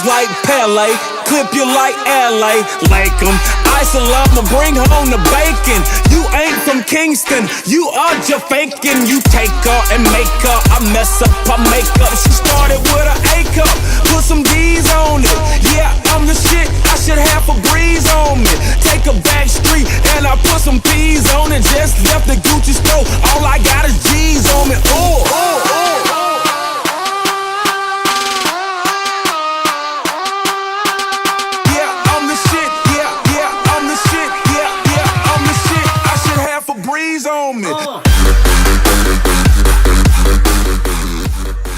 L's like Pele, clip you like LA, like 'em. Ice and love to bring home the bacon. You ain't from Kingston, you are just faking. You take her and make her, I mess up her makeup. She started with an A cup, put some D's on it. Yeah, I'm the shit, I should have a breeze on me. Take a back street and I put some P's on it. Just left the Gucci store, all I got is G's on me. Ooh, ooh, ooh.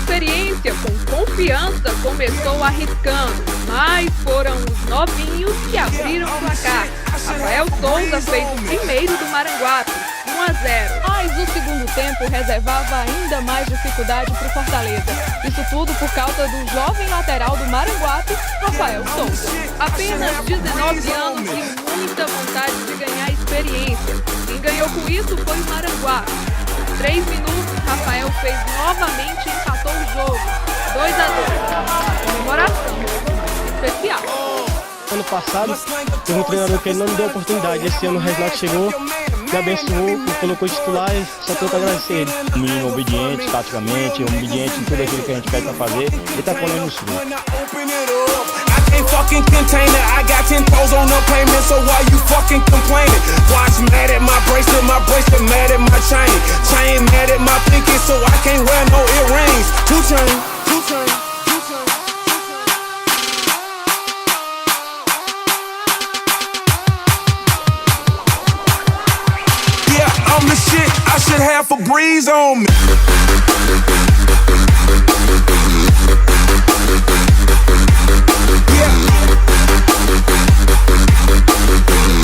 Experiência com confiança começou arriscando, mas foram os novinhos que abriram o placar. Rafael Souza fez o primeiro do Maranguape, 1-0. Mas o segundo tempo reservava ainda mais dificuldade para o Fortaleza. Isso tudo por causa do jovem lateral do Maranguape, Rafael Souza. Apenas 19 anos e muita vontade de ganhar experiência. Quem ganhou com isso foi o Maranguape. 3 minutos, Rafael fez novamente e empatou o jogo. 2-2. Comemoração especial. Ano passado, teve um treinador que ele não me deu oportunidade. Esse ano o Renato chegou, me abençoou, me colocou titular e só tenho que agradecer ele. Um menino obediente, taticamente, obediente em tudo aquilo que a gente pede pra fazer. Ele tá colando isso. Ain't fucking container, I got 10 toes on the payment, so why you fucking complaining? Watch mad at my bracelet mad at my chain mad at my pinky, so I can't wear no earrings. Two chain. Yeah, I'm the shit, I should have a breeze on me.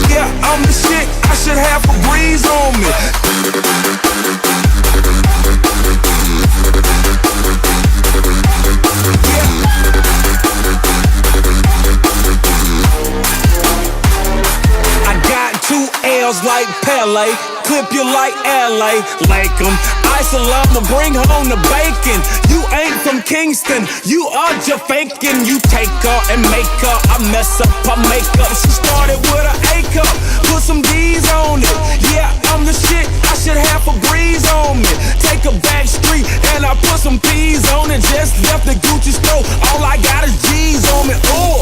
Yeah, I'm the shit, I should have a breeze on me. I got 2 L's like Pele, clip you like LA, like 'em. Ice and love to bring home the bacon. You ain't from Kingston, you are just faking. You take her and make her, I mess up her makeup. She started with an A cup, put some D's on it. Yeah, I'm the shit, I should have a breeze on me. Take a back street and I put some P's on it. Just left the Gucci store, all I got is G's on me. Ooh.